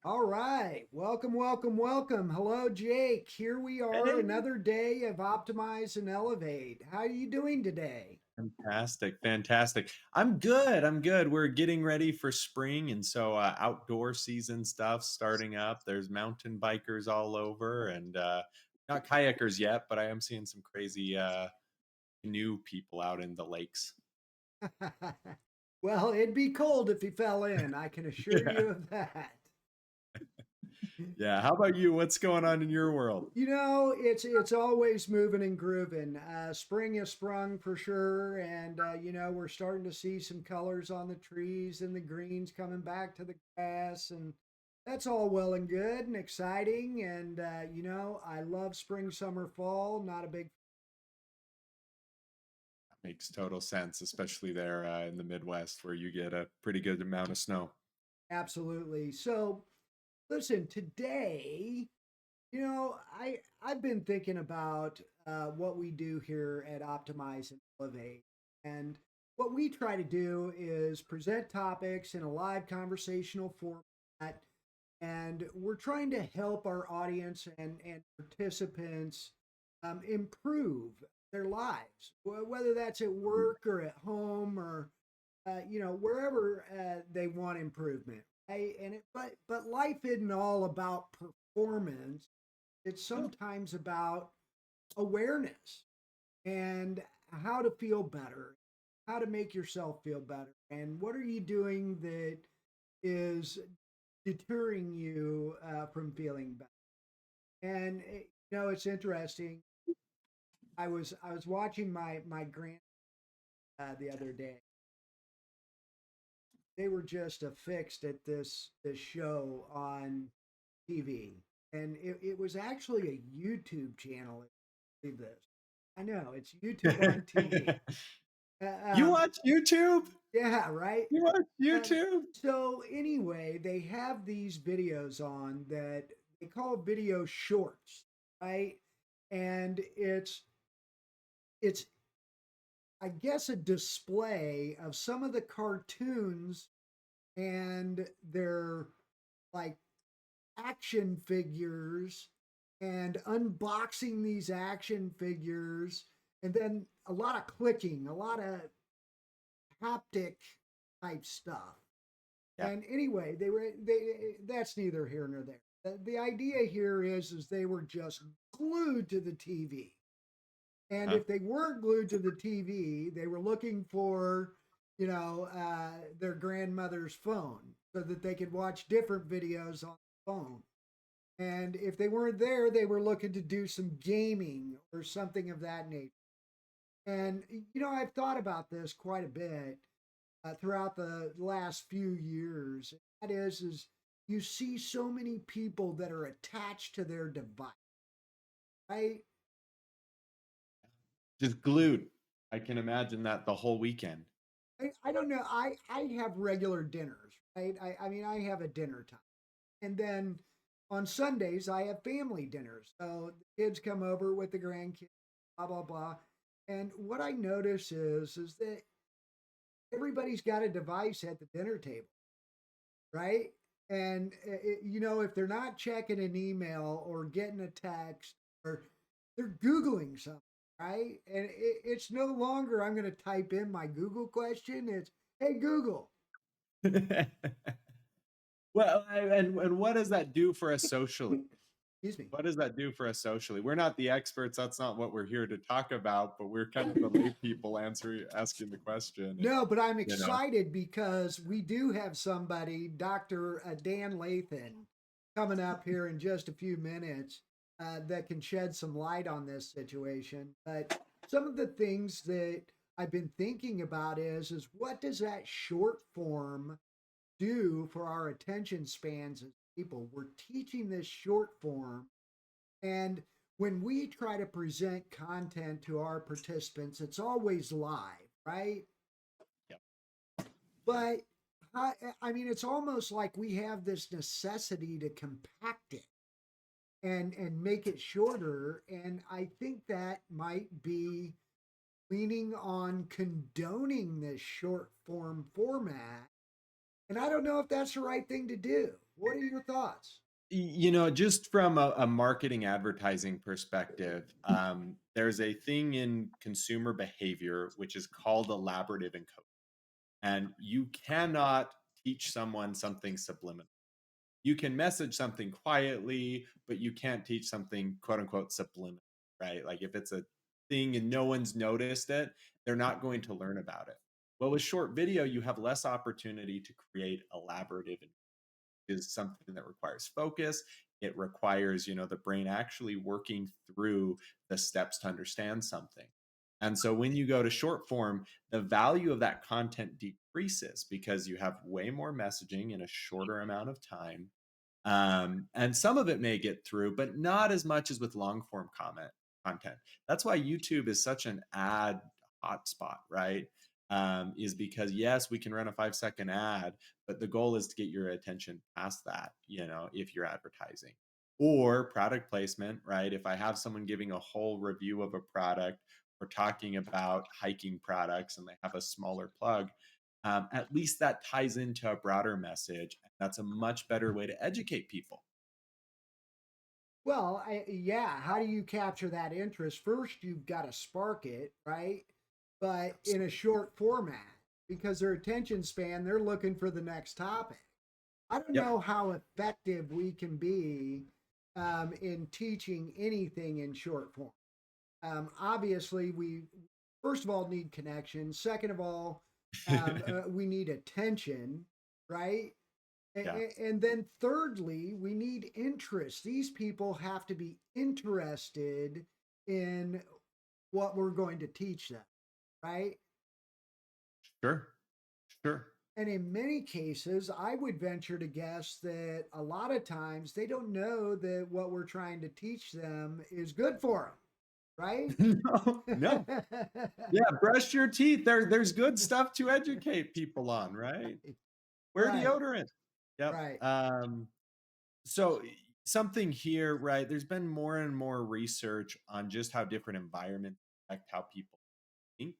All right. Welcome, welcome, welcome. Hello, Jake. Here we are, Hey, another day of Optimize and Elevate. How are you doing today? fantastic, fantastic. I'm good. I'm good. We're getting ready for spring, and so outdoor season stuff starting up. There's mountain bikers all over, and not kayakers yet, but I am seeing some crazy canoe people out in the lakes. Well, it'd be cold if he fell in. I can assure Yeah, you of that. yeah. How about you? What's going on in your world? It's always moving and grooving. Spring has sprung for sure, and we're starting to see some colors on the trees and the greens coming back to the grass, and that's all well and good and exciting. And I love spring, summer, fall. Not a big Makes total sense, especially there in the Midwest where you get a pretty good amount of snow. absolutely. So listen, today, I've been thinking about what we do here at Optimize and Elevate, and what we try to do is present topics in a live conversational format, and we're trying to help our audience and participants improve their lives, whether that's at Mhm. work or at home or wherever they want improvement. Right? But life isn't all about performance. It's sometimes about awareness and how to feel better, how to make yourself feel better, and what are you doing that is deterring you from feeling better. And it's interesting. I was watching my grand the other day. They were just affixed at this show on TV, and it was actually a YouTube channel. Believe this. I know it's YouTube on TV. You Um, watch YouTube? yeah, right. You watch Um, YouTube? so anyway, they have these videos on that they call video shorts, right? And it's I guess a display of some of the cartoons and their like action figures and unboxing these action figures and then a lot of clicking, a lot of haptic type stuff. Yeah. And anyway, they that's neither here nor there. The idea here is they were just glued to the TV. And Uh-huh. if they weren't glued to the TV, they were looking for, their grandmother's phone so that they could watch different videos on the phone. And if they weren't there, they were looking to do some gaming or something of that nature. And, I've thought about this quite a bit throughout the last few years. That is you see so many people that are attached to their device, right? Just glued. I can imagine that the whole weekend. I don't know. I have regular dinners, right? I mean, I have a dinner time. And then on Sundays, I have family dinners. So the kids come over with the grandkids, blah, blah, blah. And what I notice is that everybody's got a device at the dinner table, right? And if they're not checking an email or getting a text or they're Googling something, right? And it's no longer, I'm going to type in my Google question. It's, hey, Google. Well, and what does that do for us socially? Excuse me. What does that do for us socially? We're not the experts. That's not what we're here to talk about, but we're kind of the lay people asking the question. And, No, but I'm you know, excited because we do have somebody, Dr. Dan Lathen, coming up here in just a few minutes that can shed some light on this situation. But some of the things that I've been thinking about is what does that short form do for our attention spans as people? We're teaching this short form, and when we try to present content to our participants, it's always live, right? yep, yep. But I mean, it's almost like we have this necessity to compact it and make it shorter. And I think that might be leaning on condoning this short form format. And I don't know if that's the right thing to do. What are your thoughts? Just from a marketing advertising perspective, there's a thing in consumer behavior which is called elaborative encoding. And you cannot teach someone something subliminal. You can message something quietly, but you can't teach something quote unquote subliminal, right? Like if it's a thing and no one's noticed it, they're not going to learn about it. Well, with short video, you have less opportunity to create elaborative is something that requires focus. It requires, the brain actually working through the steps to understand something. And so when you go to short form, the value of that content decreases because you have way more messaging in a shorter amount of time. And some of it may get through, but not as much as with long form comment content. That's why YouTube is such an ad hotspot, right? Is because yes, we can run a 5-second ad, but the goal is to get your attention past that, if you're advertising or product placement, right? If I have someone giving a whole review of a product or talking about hiking products and they have a smaller plug, at least that ties into a broader message. And that's a much better way to educate people. Well, yeah, how do you capture that interest? First, you've got to spark it, right? But in a short format, because their attention span, they're looking for the next topic. I don't Yep. know how effective we can be in teaching anything in short form. Obviously, we first of all need connection. Second of all, we need attention, right? Yeah, And then thirdly, we need interest. These people have to be interested in what we're going to teach them, right? sure. Sure. And in many cases, I would venture to guess that a lot of times they don't know that what we're trying to teach them is good for them, No, no. right? Yeah, brush your teeth. There's good stuff to educate people on, right? Wear Right, deodorant. Yep. right. So something here, right? There's been more and more research on just how different environments affect how people think,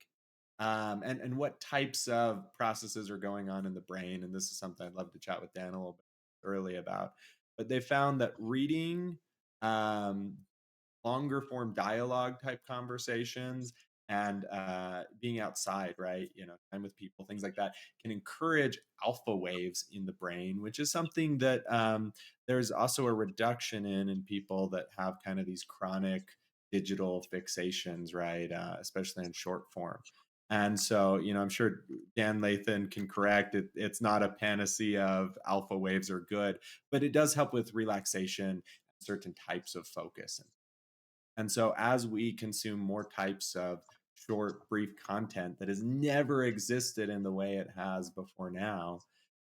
and what types of processes are going on in the brain. And this is something I'd love to chat with Dan a little bit early about. But they found that reading, um, longer form dialogue type conversations and being outside, right? Time with people, things like that can encourage alpha waves in the brain, which is something that there's also a reduction in people that have kind of these chronic digital fixations, right? Especially in short form. And so, I'm sure Dan Lathen can correct it. It's not a panacea of alpha waves are good, but it does help with relaxation, certain types of focus. And so, as we consume more types of short, brief content that has never existed in the way it has before now,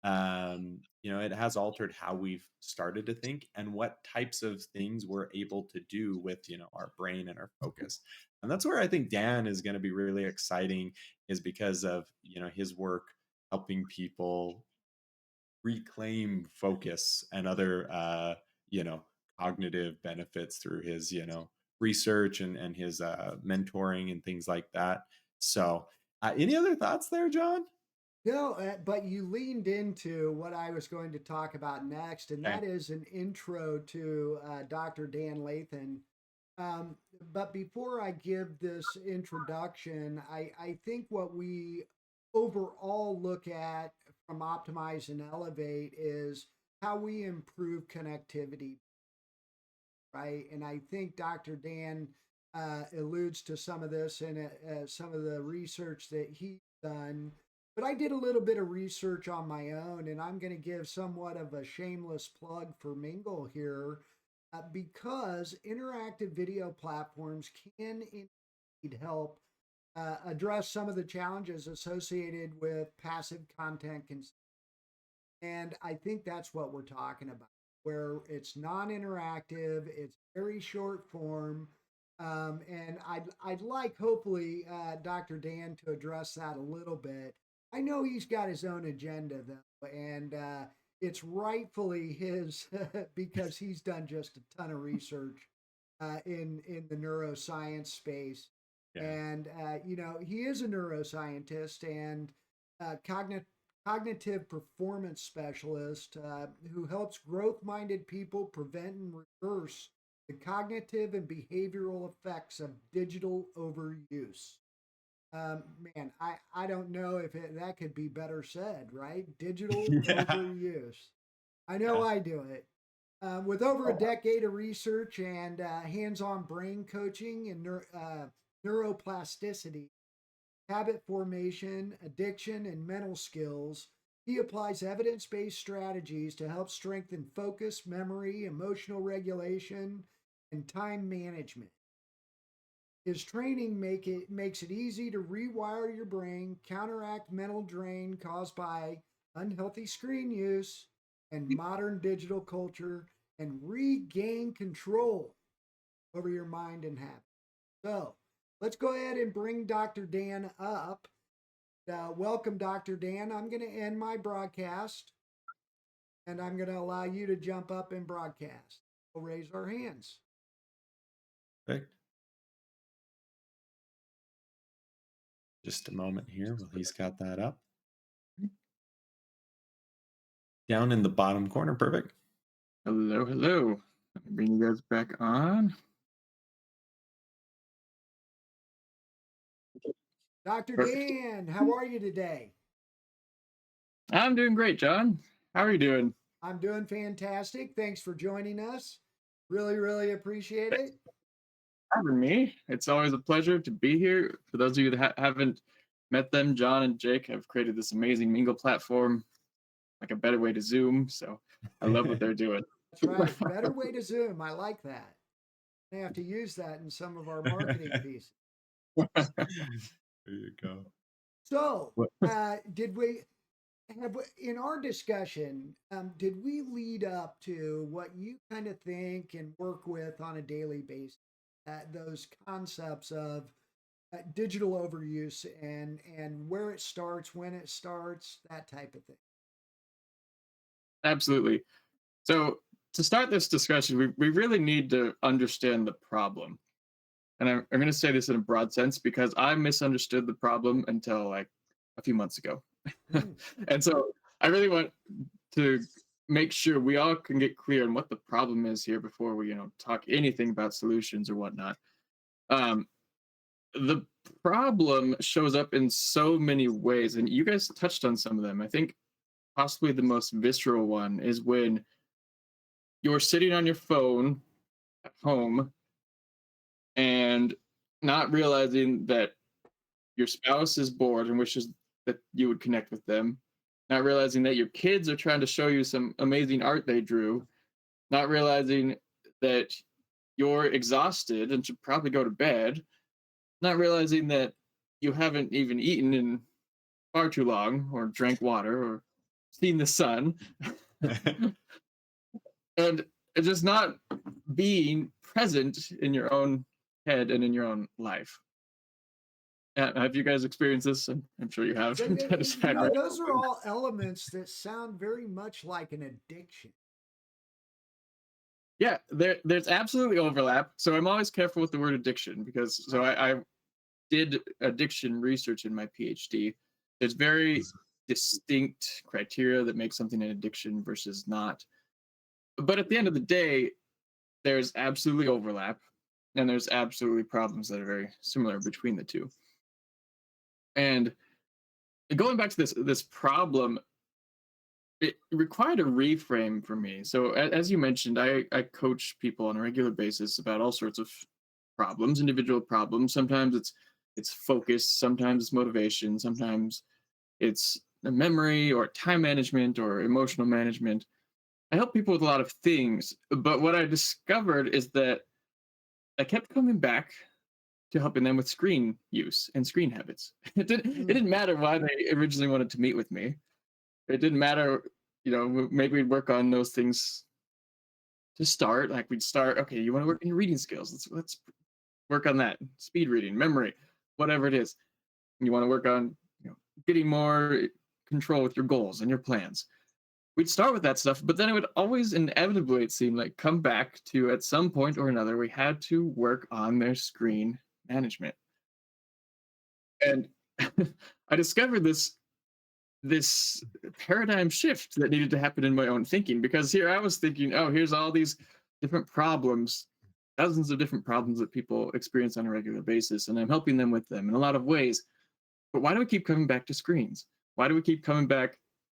it has altered how we've started to think and what types of things we're able to do with, our brain and our focus. And that's where I think Dan is going to be really exciting, is because of, his work helping people reclaim focus and other you know cognitive benefits through his research and his mentoring and things like that. So any other thoughts there, John? No, but you leaned into what I was going to talk about next, and Okay. that is an intro to Dr. Dan Lathen. Um, but before I give this introduction, I think what we overall look at from Optimize and Elevate is how we improve connectivity, right? And I think Dr. Dan alludes to some of this in some of the research that he's done. But I did a little bit of research on my own, and I'm going to give somewhat of a shameless plug for Mingle here because interactive video platforms can indeed help address some of the challenges associated with passive content consumption. And I think that's what we're talking about, where it's non-interactive, it's very short form. And I'd like hopefully Dr. Dan to address that a little bit. I know he's got his own agenda though, and it's rightfully his because he's done just a ton of research in the neuroscience space, Yeah. and he is a neuroscientist and cognitive cognitive performance specialist who helps growth minded people prevent and reverse the cognitive and behavioral effects of digital overuse. Man, I don't know if that could be better said, right? Digital Yeah. overuse. I know Yeah. I do it. With over a decade of research and hands on brain coaching and neuroplasticity, habit formation, addiction, and mental skills, he applies evidence based strategies to help strengthen focus, memory, emotional regulation, and time management. His training makes it easy to rewire your brain, counteract mental drain caused by unhealthy screen use and modern digital culture, and regain control over your mind and habits. So let's go ahead and bring Dr. Dan up. Welcome, Dr. Dan. I'm going to end my broadcast and I'm going to allow you to jump up and broadcast. We'll raise our hands. Perfect. Just a moment here while he's got that up. Down in the bottom corner. Perfect. Hello, hello. Let me bring you guys back on. Dr. Perfect. Dan, how are you today? I'm doing great, John. How are you doing? I'm doing fantastic. Thanks for joining us. Really, really appreciate it. Having me. It's always a pleasure to be here. For those of you that haven't met them, John and Jake have created this amazing Mingle platform, like a better way to Zoom. So I love what they're doing. That's right. Better way to Zoom. I like that. I have to use that in some of our marketing pieces. There you go. So, did we have in our discussion? Did we lead up to what you kind of think and work with on a daily basis? Those concepts of digital overuse and where it starts, when it starts, that type of thing. Absolutely. So to start this discussion, we really need to understand the problem. And I'm going to say this in a broad sense because I misunderstood the problem until like a few months ago. And so I really want to make sure we all can get clear on what the problem is here before we, talk anything about solutions or whatnot. The problem shows up in so many ways, and you guys touched on some of them. I think possibly the most visceral one is when you're sitting on your phone at home and not realizing that your spouse is bored and wishes that you would connect with them, not realizing that your kids are trying to show you some amazing art they drew, not realizing that you're exhausted and should probably go to bed, not realizing that you haven't even eaten in far too long or drank water or seen the sun. And just not being present in your own head and in your own life. Have you guys experienced this? I'm sure you have. Those are all elements that sound very much like an addiction. Yeah, there's absolutely overlap. So I'm always careful with the word addiction because I did addiction research in my PhD. There's very distinct criteria that make something an addiction versus not. But at the end of the day, there's absolutely overlap, and there's absolutely problems that are very similar between the two. And going back to this problem, it required a reframe for me. So as you mentioned, I coach people on a regular basis about all sorts of problems, individual problems. Sometimes it's focus, sometimes it's motivation, sometimes it's memory or time management or emotional management. I help people with a lot of things, but what I discovered is that I kept coming back to helping them with screen use and screen habits. It didn't matter why they originally wanted to meet with me. It didn't matter, maybe we'd work on those things to start. Like we'd start, okay, you want to work on your reading skills. Let's work on that. Speed reading, memory, whatever it is. You want to work on, getting more control with your goals and your plans. We'd start with that stuff, but then it would always inevitably, it seemed like, come back to at some point or another, we had to work on their screen management. And I discovered this this paradigm shift that needed to happen in my own thinking, because here I was thinking, oh, here's all these different problems, dozens of different problems that people experience on a regular basis, and I'm helping them with them in a lot of ways. But why do we keep coming back to screens? Why do we keep coming back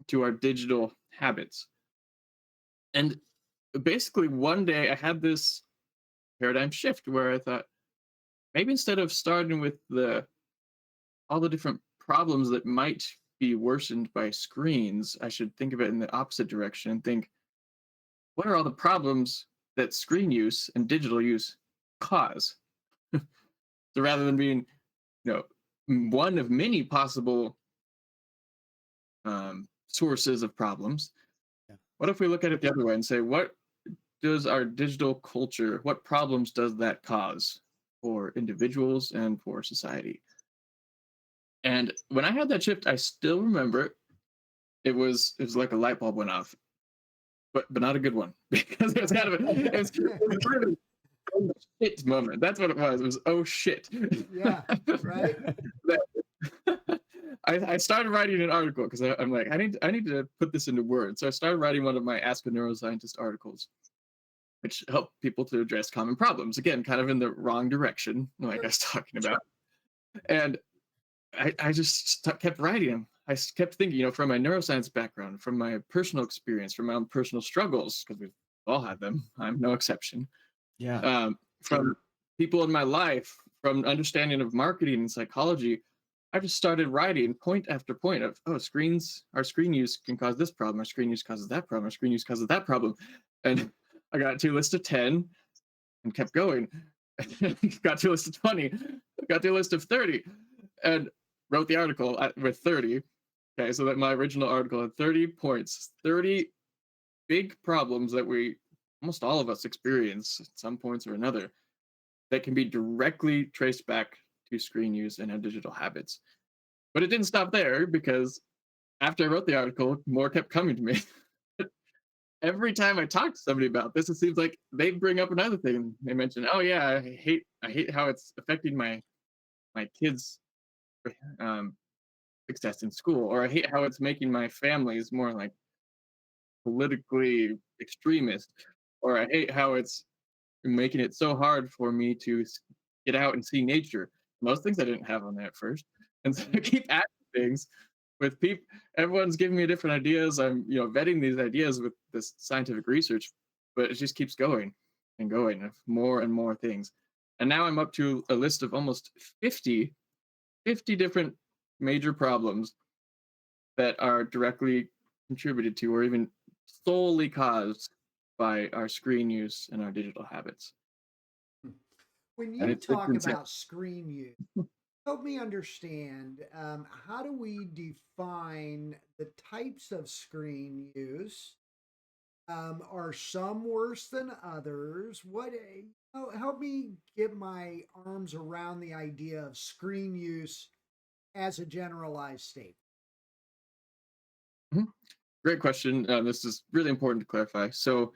to our digital habits? And basically, one day I had this paradigm shift where I thought, maybe instead of starting with all the different problems that might be worsened by screens, I should think of it in the opposite direction and think, what are all the problems that screen use and digital use cause? So rather than being, you know, one of many possible sources of problems, Yeah. what if we look at it the other way and say, what does our digital culture, what problems does that cause for individuals and for society? And when I had that shift, I still remember it. It was like a light bulb went off, but not a good one, because it was kind of it was really oh shit moment. That's what it was. It was oh shit. Yeah, right. I started writing an article because I'm like, I need to put this into words. So I started writing one of my Ask a Neuroscientist articles, which help people to address common problems. Again, kind of in the wrong direction, like I was talking about. And I just kept writing them. Kept thinking, from my neuroscience background, from my personal experience, from my own personal struggles, because we've all had them. I'm no exception. Yeah. From people in my life, from understanding of marketing and psychology, I just started writing point after point of, our screen use can cause this problem, our screen use causes that problem, our screen use causes that problem. And I got to a list of 10 and kept going. Got to a list of 20, got to a list of 30, and wrote the article with 30. Okay, so that my original article had 30 points, 30 big problems that almost all of us experience at some points or another, that can be directly traced back to screen use and our digital habits. But it didn't stop there, because after I wrote the article, more kept coming to me. Every time I talk to somebody about this, it seems like they bring up another thing. They mention, "Oh yeah, I hate how it's affecting my kids' um, success in school, or I hate how it's making my families more like politically extremist, or I hate how it's making it so hard for me to get out and see nature." Most things I didn't have on there at first, and so I keep adding things with people. Everyone's giving me different ideas. I'm vetting these ideas with this scientific research, but it just keeps going and going of more and more things. And now I'm up to a list of almost 50 different major problems that are directly contributed to or even solely caused by our screen use and our digital habits. When And you it's talk insane. about screen use, help me understand, how do we define the types of screen use? Are some worse than others? Help me get my arms around the idea of screen use as a generalized statement. Mhm. Great question. This is really important to clarify. So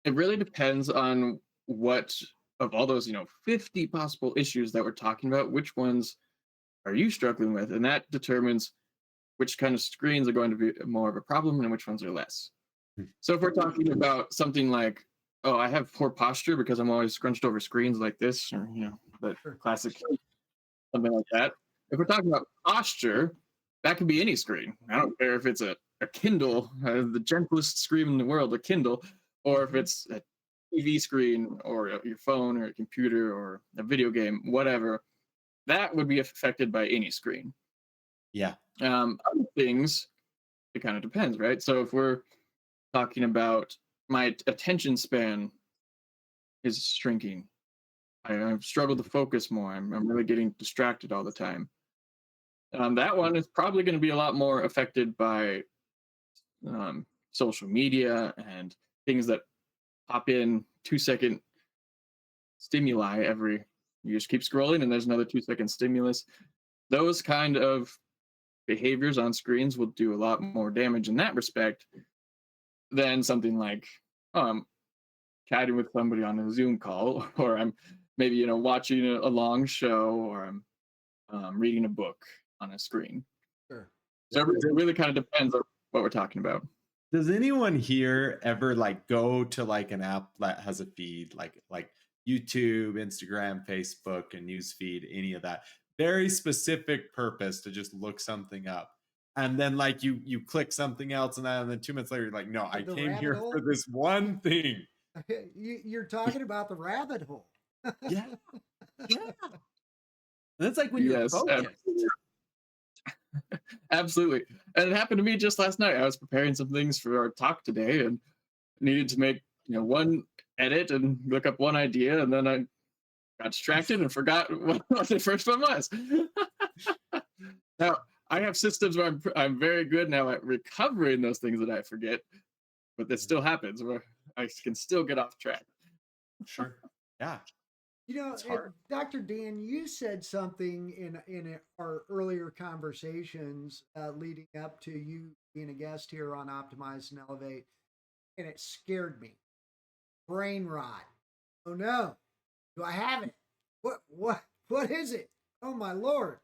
it really depends on what of all those 50 possible issues that we're talking about, which ones are you struggling with, and that determines which kind of screens are going to be more of a problem and which ones are less. Hmm. So if we're talking about something like, oh, I have poor posture because I'm always scrunched over screens like this, or the Sure. classic something like that. If we're talking about posture, that could be any screen. I don't care if it's a Kindle, the gentlest screen in the world, a Kindle, or if Mhm. it's a TV screen or your phone or a computer or a video game, whatever. That would be affected by any screen. Yeah. Other things, it kind of depends, right? So if we're talking about my attention span is shrinking, I've struggled to focus more. I'm really getting distracted all the time. That one is probably going to be a lot more affected by social media and things that pop in 2-second stimuli every. You just keep scrolling and there's another 2-second stimulus. Those kind of behaviors on screens will do a lot more damage in that respect than something like, oh, I'm chatting with somebody on a Zoom call, or I'm maybe watching a long show, or I'm reading a book on a screen. Sure. So it really kind of depends on what we're talking about. Does anyone here ever like go to like an app that has a feed like YouTube, Instagram, Facebook, and newsfeed, any of that? Very specific purpose to just look something up. And then like you click something else and then 2 minutes later you're like, no, I The came rabbit here hole? for this one thing. You're talking about the rabbit hole. Yeah. Yeah. And it's like when you're Yes, focused. absolutely. And it happened to me just last night. I was preparing some things for our talk today and needed to make one edit and look up one idea, and then I got distracted and forgot what the first one was. Now I have systems where I'm very good now at recovering those things that I forget, but that still happens where I can still get off track. Sure. Yeah. It's hard. Dr. Dan, you said something in our earlier conversations leading up to you being a guest here on Optimize and Elevate, and it scared me. Brain rot. Oh no, do I have it? What is it? Oh my Lord.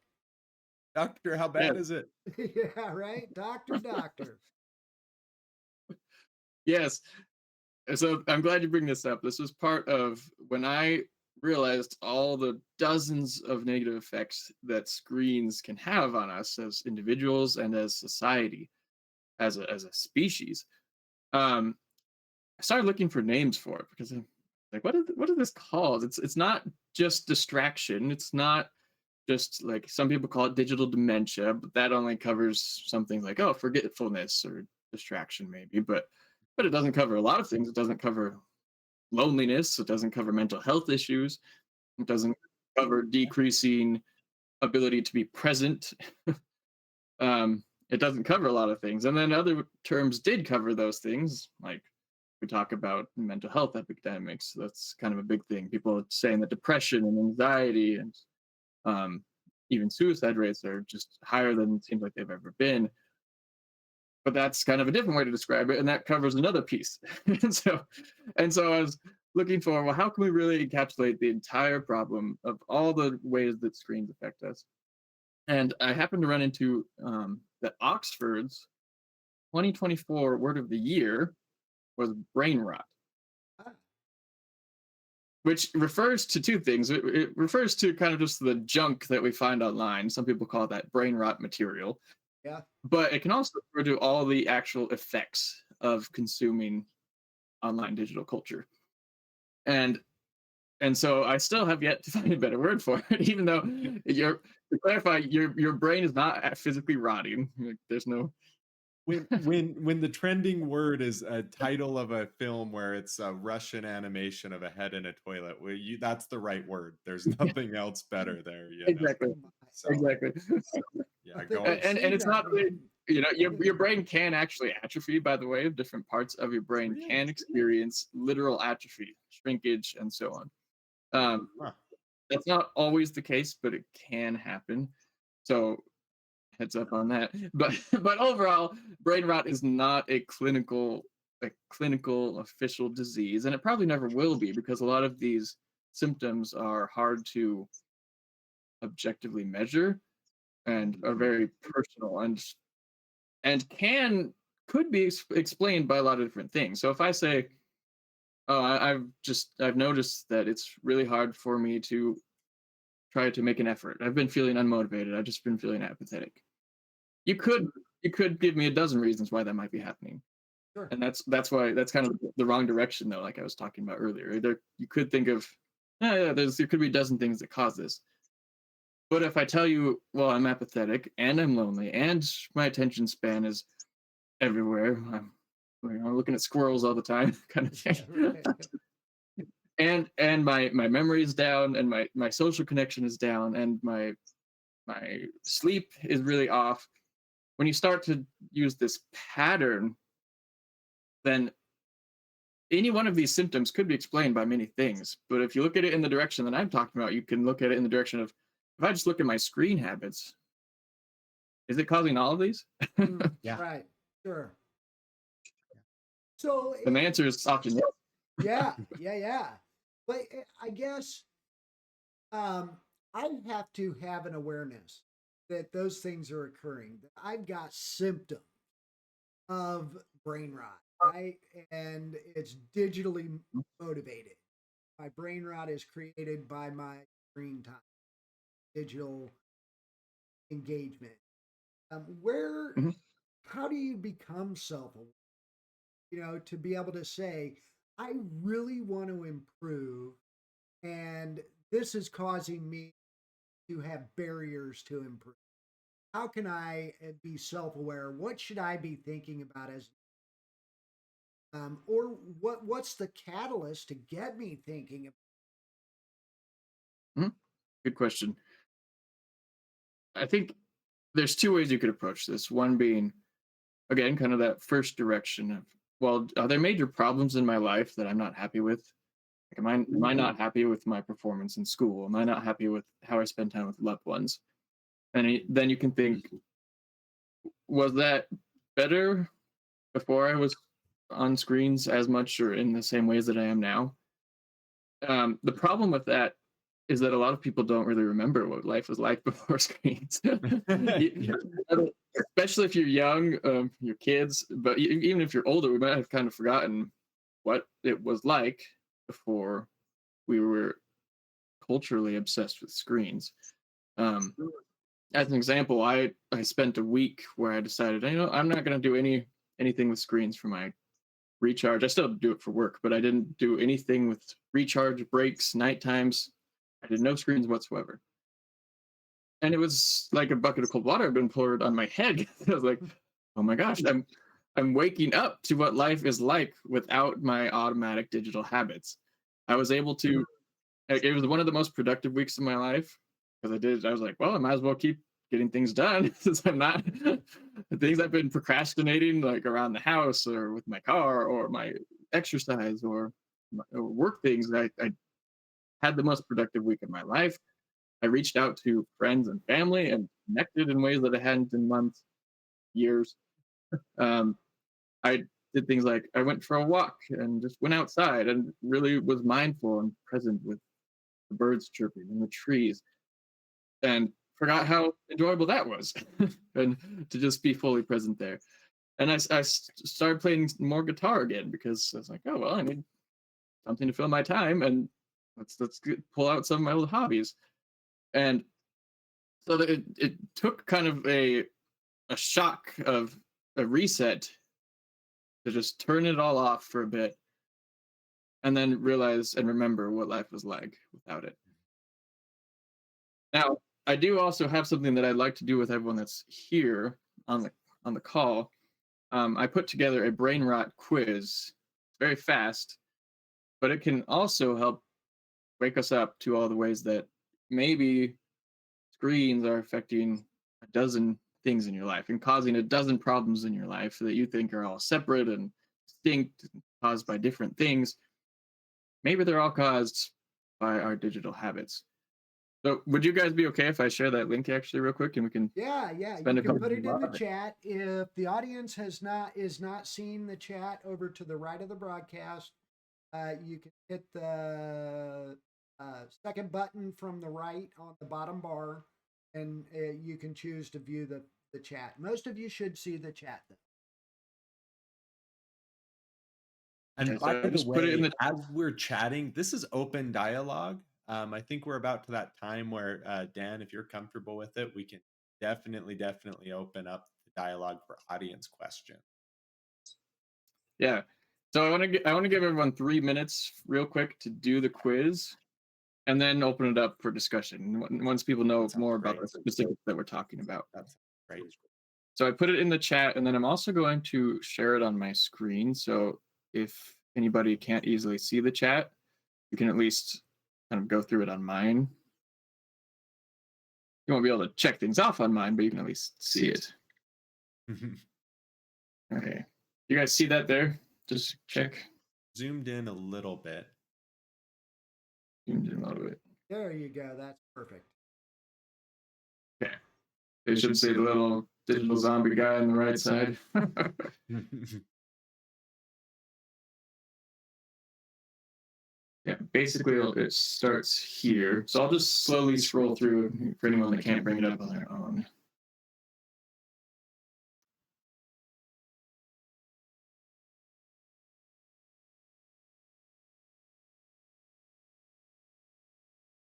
Doctor, how bad is it? Yeah, right, doctor. Yes. So I'm glad you bring this up. This was part of when I realized all the dozens of negative effects that screens can have on us as individuals and as society, as a species. Um, I started looking for names for it because I'm like, what is this called? It's not just distraction. It's not just like some people call it digital dementia, but that only covers something like forgetfulness or distraction maybe, but it doesn't cover a lot of things. It doesn't cover loneliness. It doesn't cover mental health issues. It doesn't cover decreasing ability to be present. It doesn't cover a lot of things. And then other terms did cover those things, like we talk about mental health epidemics. That's kind of a big thing. People are saying that depression and anxiety and even suicide rates are just higher than it seems like they've ever been. But that's kind of a different way to describe it, and that covers another piece. and so I was looking for, well, how can we really encapsulate the entire problem of all the ways that screens affect us? And I happened to run into that Oxford's 2024 word of the year was brain rot, Ah, which refers to two things. It refers to kind of just the junk that we find online. Some people call that brain rot material, yeah. but it can also refer to all the actual effects of consuming online digital culture. And and so I still have yet to find a better word for it, even though to clarify, your brain is not physically rotting. Like, there's no When the trending word is a title of a film where it's a Russian animation of a head in a toilet, that's the right word. There's nothing else better there, exactly. Oh my. So Exactly. yeah, I think go. I've and seen it's that not really, movie. your brain can actually atrophy, by the way. Different parts of your brain Really? can experience literal atrophy, shrinkage, and so on. Um, Huh. that's not always the case, but it can happen. So heads up on that. But overall, brain rot is not a clinical official disease, and it probably never will be because a lot of these symptoms are hard to objectively measure and are very personal and could be explained by a lot of different things. So if I say, oh, I've noticed that it's really hard for me to try to make an effort. I've been feeling unmotivated. I've just been feeling apathetic. You could you could give me a dozen reasons why that might be happening. Sure. And that's why that's kind of the wrong direction though, like I was talking about earlier. You could think of, yeah, there could be a dozen things that cause this. But if I tell you, well, I'm apathetic and I'm lonely and my attention span is everywhere. I'm looking at squirrels all the time, kind of thing. Right. And my memory is down, and my social connection is down, and my sleep is really off. When you start to use this pattern, then any one of these symptoms could be explained by many things. But if you look at it in the direction that I'm talking about, you can look at it in the direction of, if I just look at my screen habits, is it causing all of these? Yeah. Right. Sure. So And the answer is often yes. yeah. But I guess I have to have an awareness that those things are occurring, that I've got symptoms of brain rot, right? And it's digitally motivated. My brain rot is created by my screen time, digital engagement. Where, Mhm. how do you become self aware? To be able to say, I really want to improve, and this is causing me to have barriers to improve. How can I be self aware? What should I be thinking about or what's the catalyst to get me thinking Mhm. Good question. I think there's two ways you could approach this. One being, again, kind of that first direction of, well, are there major problems in my life that I'm not happy with? Like, am I not happy with my performance in school? Am I not happy with how I spend time with loved ones? And then you can think, was that better before I was on screens as much or in the same ways that I am now? The problem with that is that a lot of people don't really remember what life was like before screens. Yeah. Especially if you're young, your kids, but even if you're older, we might have kind of forgotten what it was like before we were culturally obsessed with screens. Um, as an example, I spent a week where I decided, I'm not going to do anything with screens for my recharge. I still do it for work, but I didn't do anything with recharge breaks, night times. I did no screens whatsoever. And it was like a bucket of cold water had been poured on my head. I was like, oh my gosh, I'm waking up to what life is like without my automatic digital habits. I was able to, it was one of the most productive weeks of my life because I was like, well, I might as well keep getting things done since I'm not, the things I've been procrastinating, like around the house or with my car or my exercise or work things. I had the most productive week of my life. I reached out to friends and family and connected in ways that I hadn't in months, years. Um, I did things like I went for a walk and just went outside and really was mindful and present with the birds chirping and the trees and forgot how enjoyable that was and to just be fully present there. And started playing more guitar again because I was like, oh, well, I need something to fill my time and pull out some of my old hobbies. And so it took kind of a shock of a reset to just turn it all off for a bit and then realize and remember what life was like without it. Now, I do also have something that I'd like to do with everyone that's here on the call. I put together a brain rot quiz. It's very fast, but it can also help wake us up to all the ways that maybe screens are affecting a dozen things in your life and causing a dozen problems in your life that you think are all separate and distinct, caused by different things. Maybe they're all caused by our digital habits. So, would you guys be okay if I share that link actually real quick and we can Yeah, spend you a can couple put it in the of chat. If the audience is not seeing the chat over to the right of the broadcast, you can hit the second button from the right on the bottom bar, and you can choose to view the chat. Most of you should see the chat though. And Okay, by so I the just put it in way, the as we're chatting, this is open dialogue. I think we're about to that time where, Dan, if you're comfortable with it, we can definitely open up the dialogue for audience questions. yeah. So I want to give everyone 3 minutes real quick to do the quiz, and then open it up for discussion once people know more about the specifics that we're talking about. That's great. So I put it in the chat, and then I'm also going to share it on my screen. So if anybody can't easily see the chat, you can at least kind of go through it on mine. You won't be able to check things off on mine, but you can at least see it. Okay. You guys see that there? Just check. Zoomed in a little bit. Zoomed in a little bit. There you go. That's perfect. Okay. It should say the little digital zombie guy on the right side. Yeah, basically it starts here. So I'll just slowly scroll through for anyone that can't bring it up on their own.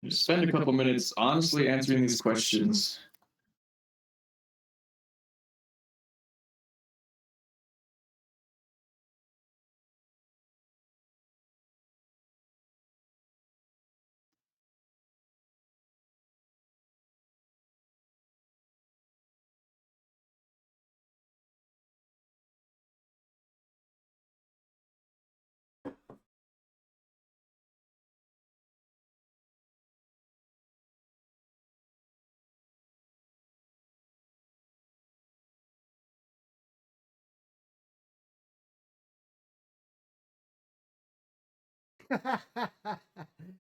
Just spend a couple minutes honestly answering these questions.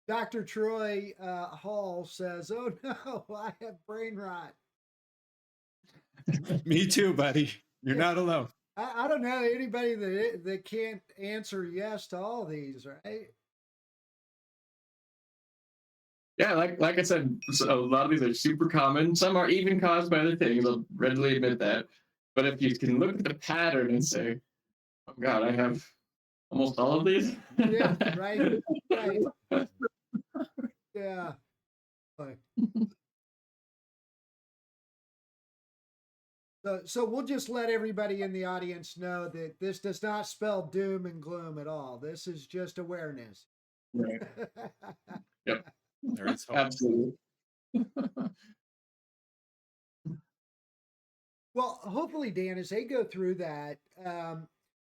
Dr. Troy Hall says, "Oh no, I have brain rot." Me too, buddy. You're Yeah. not alone. I don't know anybody that can't answer yes to all these, right? Yeah, like I said, so a lot of these are super common. Some are even caused by other things. I'll readily admit that. But if you can look at the pattern and say, "Oh God, I have almost all of these," Yeah, right, right. Yeah. But- So we'll just let everybody in the audience know that this does not spell doom and gloom at all. This is just awareness. Right. Yep. There is hope. Absolutely. Well, hopefully, Dan, as they go through that,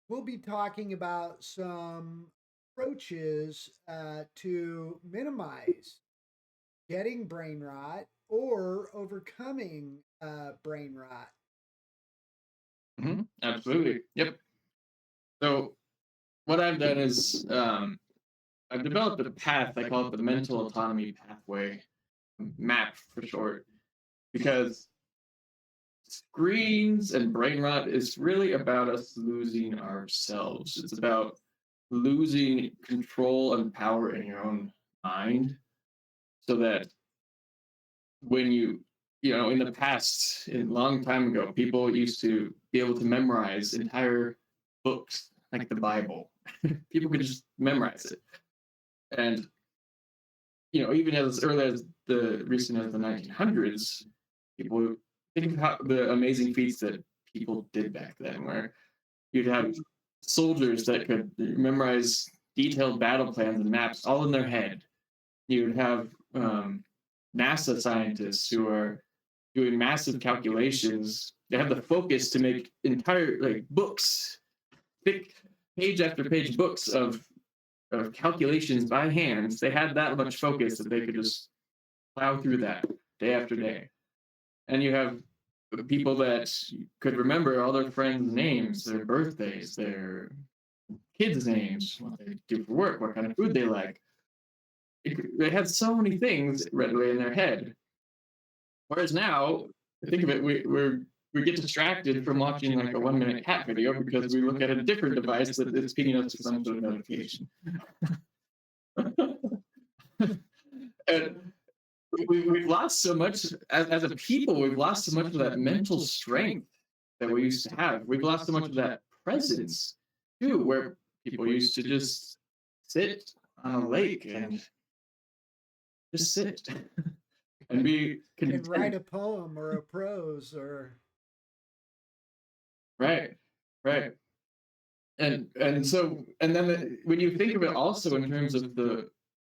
we'll be talking about some approaches to minimize getting brain rot or overcoming brain rot. Absolutely. Yep. So what I've done is I've developed a path. I call it the mental autonomy pathway, MAP for short, because screens and brain rot is really about us losing ourselves. It's about losing control and power in your own mind, so that when in the past, a long time ago, people used to be able to memorize entire books like the Bible. People could just memorize it. And even as early as the recent as the 1900s, people think of how the amazing feats that people did back then, where you'd have soldiers that could memorize detailed battle plans and maps all in their head. You'd have NASA scientists who are doing massive calculations. They have the focus to make entire books, thick page after page books of calculations by hands. They had that much focus that they could just plow through that day after day. And you have people that could remember all their friends' names, their birthdays, their kids' names, what they do for work, what kind of food they like. They had so many things readily in their head. Whereas now, think of it, we get distracted from watching like a 1 minute cat video because we look at a different device that is pinging us with some sort of notification. And we've lost so much as a people. We've lost so much of that mental strength that we used to have. We've lost so much of that presence too, where people used to just sit on a lake and just sit and be And write content. a poem or a prose or Right, right. And so then when you think of it also in terms of the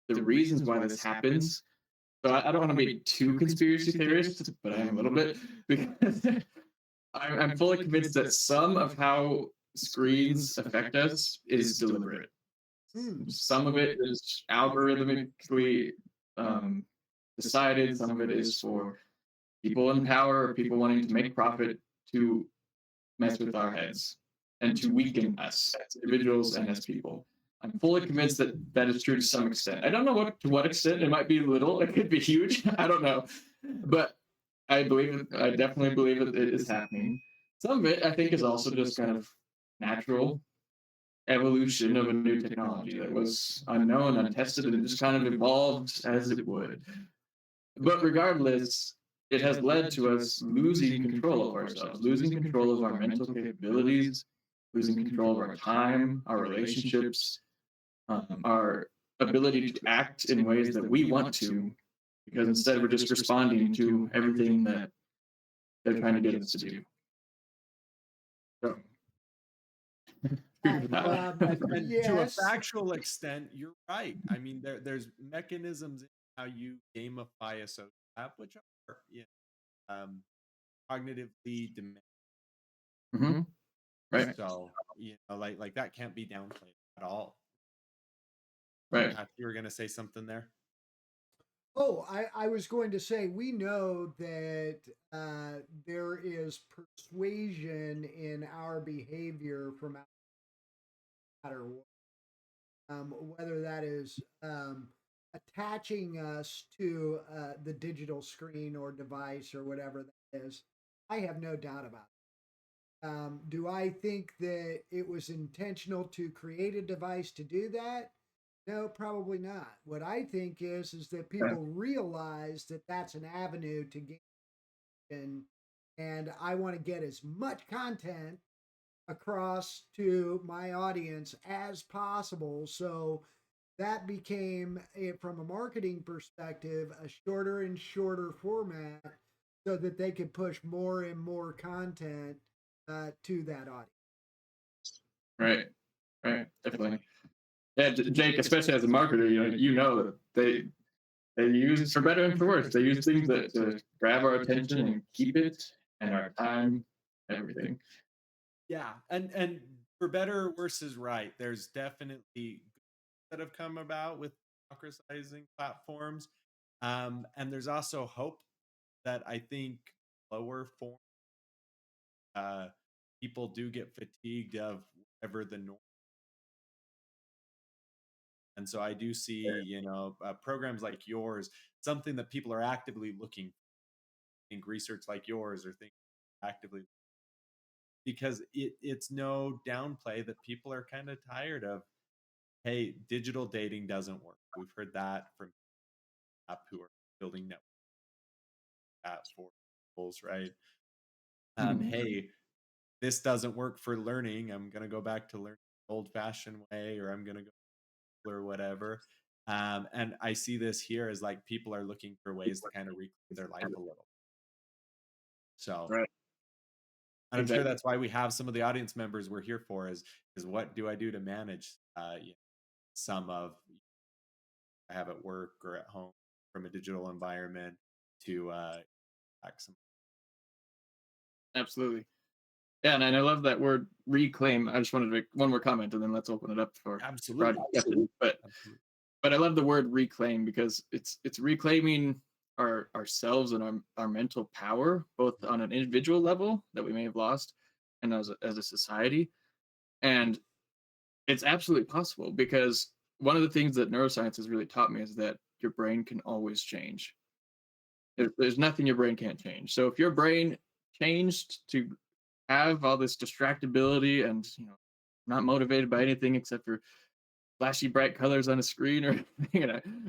reasons why this happens. So I don't want to be too conspiracy theorist, but I am a little bit, because I'm fully convinced that some of how screens affect us is deliberate. Some of it is algorithmically decided. Some of it is for people in power or people wanting to make profit to mess with our heads and to weaken us as individuals and as people. I'm fully convinced that that is true to some extent. I don't know to what extent. It might be little. It could be huge. I don't know, but I believe it. I definitely believe it is happening. Some of it, I think, is also just kind of natural. evolution of a new technology that was unknown, untested, and just kind of evolved as it would. But regardless, it has led to us losing control of ourselves, losing control of our mental capabilities, losing control of our time, our relationships, our ability to act in ways that we want to, because instead we're just responding to everything that they're trying to get us to do. So, food for thought. And to a Yes. factual extent, you're right. I mean, there's mechanisms in how you gamify a social app, which are cognitively demanding. Mhm. Right, So like that can't be downplayed at all. right. You were gonna say something there. Oh, I was going to say, we know that there is persuasion in our behavior from outer world, whether that is attaching us to the digital screen or device or whatever that is. I have no doubt about it. Do I think that it was intentional to create a device to do that? No, probably not. What I think is that Yeah. people realize that that's an avenue to gain, and I want to get as much content across to my audience as possible. So that became, from a marketing perspective, a shorter and shorter format so that they could push more and more content to that audience. Right, right, definitely. Yeah, Jake, especially as a marketer, you know that they use, for better and for worse, they use things that to grab our attention and keep it, and our time, everything. Yeah, and for better or worse is right. There's definitely good that have come about with democratizing platforms, and there's also hope that I think lower form uh, people do get fatigued of whatever the norm. And so I do see, programs like yours, something that people are actively looking. I think research like yours or things actively, because it's no downplay that people are kind of tired of, hey, digital dating doesn't work. We've heard that from app who are building networks for schools, right? Mhm. Hey, this doesn't work for learning. I'm going to go back to learning the old fashioned way, or I'm going to go or whatever. And I see this here as like people are looking for ways to kind of reclaim their life a little. So, Right, and I'm sure exactly. that's why we have some of the audience members we're here for is what do I do to manage some of I have at work or at home from a digital environment to back some. Absolutely. Yeah, and I love that word reclaim. I just wanted to make one more comment, and then let's open it up for broad Absolutely. discussion. Absolutely. But I love the word reclaim because it's reclaiming ourselves and our mental power, both on an individual level that we may have lost, and as a society. And it's absolutely possible because one of the things that neuroscience has really taught me is that your brain can always change. There's nothing your brain can't change. So if your brain changed to have all this distractibility and not motivated by anything except for flashy bright colors on a screen or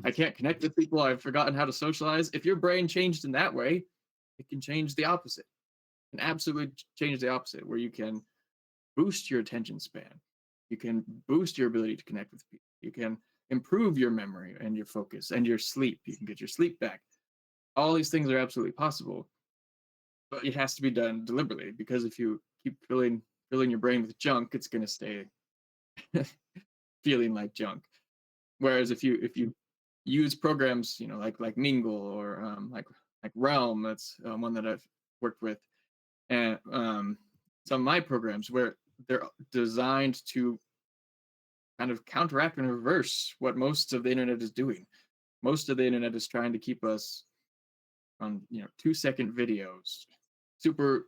I can't connect with people, I've forgotten how to socialize. If your brain changed in that way, it can change the opposite. It can absolutely change the opposite, where you can boost your attention span. You can boost your ability to connect with people. You can improve your memory and your focus and your sleep. You can get your sleep back. All these things are absolutely possible, but it has to be done deliberately, because if you keep filling your brain with junk, it's going to stay feeling like junk. Whereas if you use programs, like Mingle or like Realm, that's one that I've worked with, and some of my programs where they're designed to kind of counteract and reverse what most of the internet is doing. Most of the internet is trying to keep us on 2-second videos, super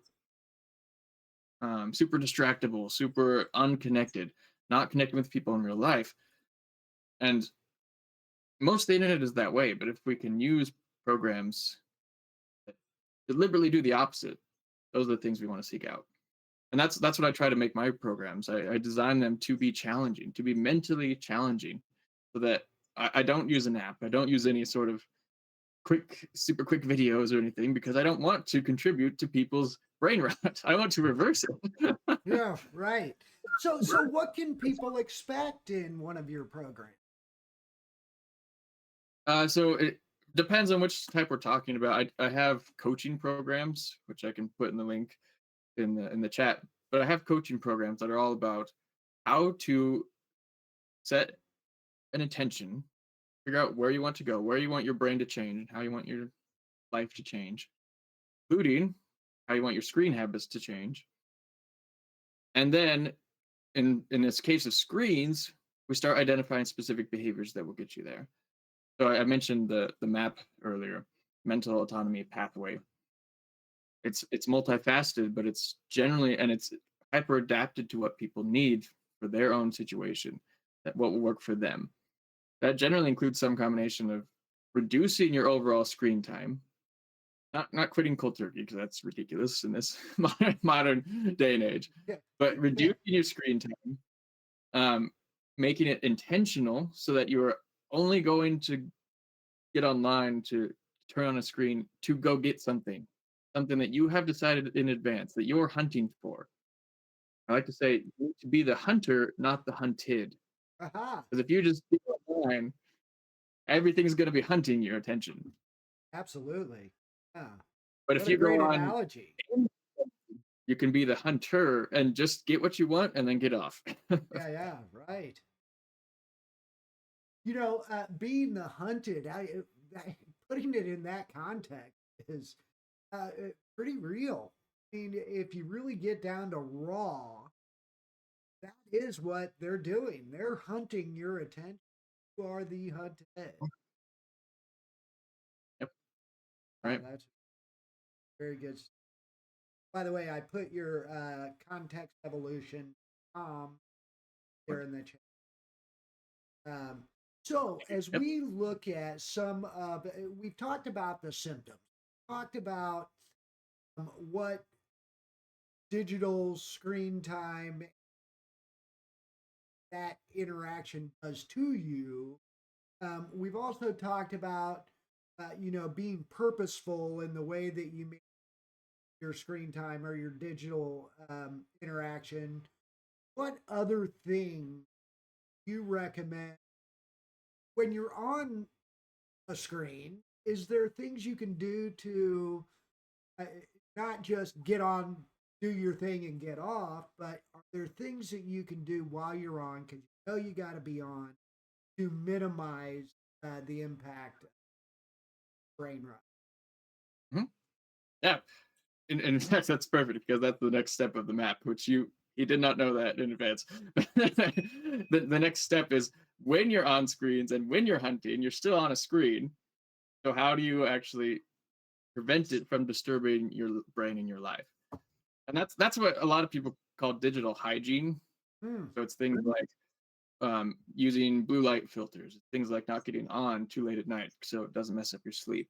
super distractible, super unconnected, not connecting with people in real life. And most of the internet is that way. But if we can use programs that deliberately do the opposite, those are the things we want to seek out. And that's what I try to make my programs. I design them to be challenging, to be mentally challenging, so that I don't use an app. I don't use any sort of super quick videos or anything, because I don't want to contribute to people's brain rot. I want to reverse it. Yeah, right. So what can people expect in one of your programs? So it depends on which type we're talking about. I have coaching programs, which I can put in the link in the chat. But I have coaching programs that are all about how to set an intention, figure out where you want to go, where you want your brain to change, and how you want your life to change, including how you want your screen habits to change. And then in this case of screens, we start identifying specific behaviors that will get you there. So I mentioned the map earlier, mental autonomy pathway. It's multifaceted, but it's generally, and it's hyper adapted to what people need for their own situation, that what will work for them. That generally includes some combination of reducing your overall screen time, not quitting cold turkey, because that's ridiculous in this modern day and age, Yeah. but Yeah. reducing your screen time, making it intentional so that you are only going to get online, to turn on a screen to go get something that you have decided in advance that you're hunting for. I like to say you need to be the hunter, not the hunted. Aha. Because if you just get online, everything's going to be hunting your attention. Absolutely. Yeah. But What if a you go great on, analogy. you can be the hunter and just get what you want and then get off. Yeah, right. Being the hunted, putting it in that context is pretty real. I mean, if you really get down to raw, that is what they're doing. They're hunting your attention. You are the hunted. Yep. Wow, Right. that's very good. By the way, I put your context evolution there in the chat. So as Yep. we look at some of, we've talked about the symptoms, talked about what digital screen time, that interaction does to you. We've also talked about, being purposeful in the way that you make your screen time or your digital interaction. What other thing you recommend when you're on a screen? Is there things you can do to uh, not just get on, do your thing and get off, but are there things that you can do while you're on, because you know you got to be on, to minimize the impact of brain rot? Mhm. Yeah. In fact, that's perfect, because that's the next step of the map, which you did not know that in advance. The next step is, when you're on screens and when you're hunting, you're still on a screen. So how do you actually prevent it from disturbing your brain and your life? And that's what a lot of people call digital hygiene. Hmm. So it's things like using blue light filters, things like not getting on too late at night so it doesn't mess up your sleep.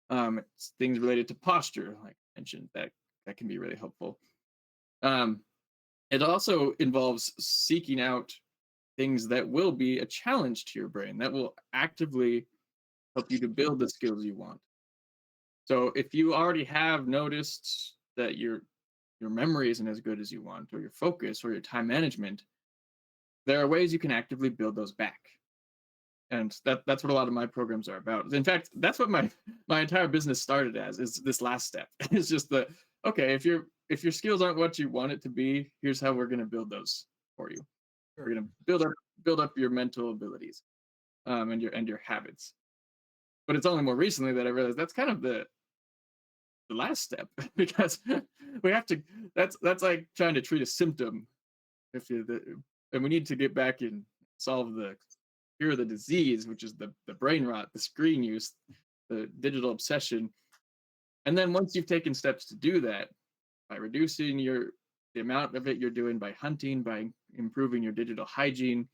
It's things related to posture, like I mentioned, that can be really helpful. Um, it also involves seeking out things that will be a challenge to your brain, that will actively help you to build the skills you want. So if you already have noticed that your memory isn't as good as you want, or your focus or your time management, there are ways you can actively build those back. And that's what a lot of my programs are about. In fact, that's what my entire business started as, is this last step. It's just the, okay, if your skills aren't what you want it to be, here's how we're going to build those for you. We're Sure. going to build up your mental abilities, and your habits. But it's only more recently that I realized that's kind of the last step, because we have to, that's like trying to treat a symptom. And we need to get back and solve the cure the disease, which is the brain rot, the screen use, the digital obsession. And then once you've taken steps to do that, by reducing the amount of it you're doing, by hunting, by improving your digital hygiene,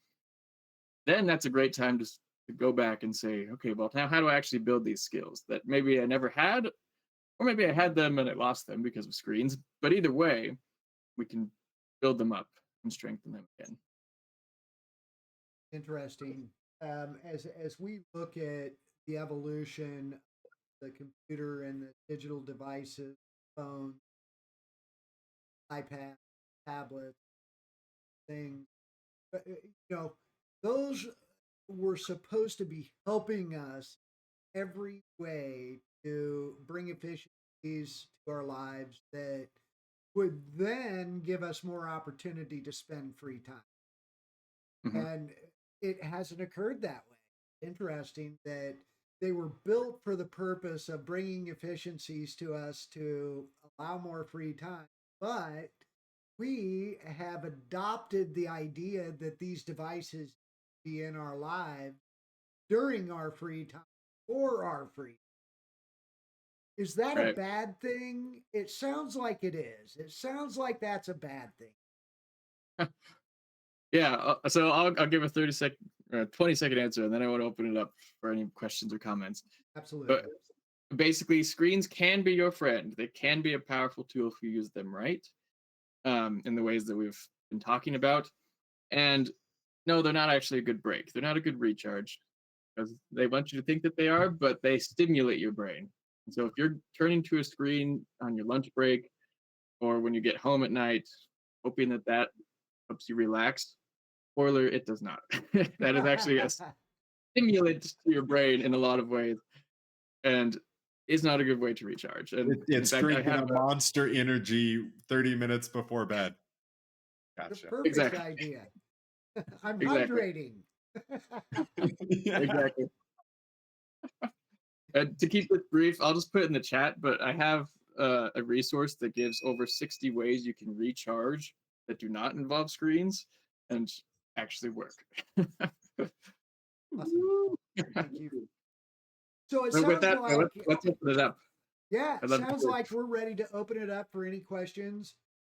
then that's a great time to go back and say, okay, well, now how do I actually build these skills that maybe I never had, or maybe I had them and I lost them because of screens. But either way, we can build them up and strengthen them again. Interesting. As we look at the evolution of the computer and the digital devices, phone, iPad, tablet, things, those were supposed to be helping us every way to bring efficiencies to our lives that would then give us more opportunity to spend free time. Mhm. And it hasn't occurred that way. Interesting that they were built for the purpose of bringing efficiencies to us to allow more free time. But we have adopted the idea that these devices be in our lives during our free time or our free. Is that a Right. bad thing? It sounds like it is. It sounds like that's a bad thing. Yeah. So I'll give a 20-second answer, and then I want to open it up for any questions or comments. Absolutely. But basically, screens can be your friend. They can be a powerful tool if you use them right, in the ways that we've been talking about. And no, they're not actually a good break. They're not a good recharge because they want you to think that they are, but they stimulate your brain. And so if you're turning to a screen on your lunch break or when you get home at night, hoping that that helps you relax, spoiler, it does not. That is actually a stimulant to your brain in a lot of ways, and is not a good way to recharge. And in It's fact, I drinking have a Monster Energy 30 minutes before bed. The Gotcha. perfect exactly, idea. I'm exactly, hydrating. Yeah. exactly. And to keep this brief, I'll just put it in the chat. But I have a resource that gives over 60 ways you can recharge that do not involve screens and actually work. Awesome. Thank you. So it So with sounds that, like, let's open it up. yeah, I'd it love to sounds hear. like we're ready to open it up for any questions.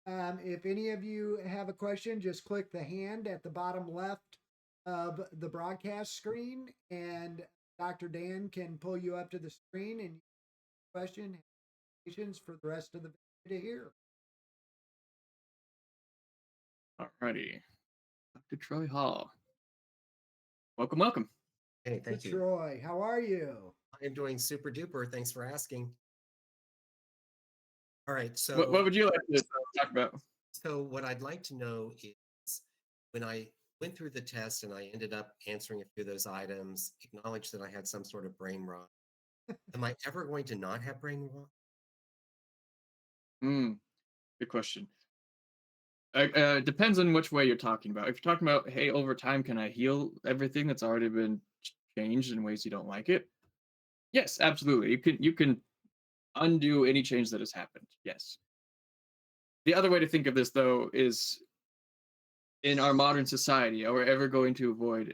If any of you have a question, just click the hand at the bottom left of the broadcast screen, and Dr. Dan can pull you up to the screen and question questions for the rest of the video to hear. Alrighty, Dr. Troy Hall. Welcome, welcome. Hey, thank you. Troy, how are you? I'm doing super duper. Thanks for asking. All right, What would you like to talk about? so what I'd like to know is when I went through the test and I ended up answering a few of those items, acknowledged that I had some sort of brain rot. Am I ever going to not have brain rot? Good question. Depends on which way you're talking about. If you're talking about, hey, over time, can I heal everything that's already been changed in ways you don't like it? Yes, absolutely. You can undo any change that has happened. Yes. The other way to think of this, though, is in our modern society, are we ever going to avoid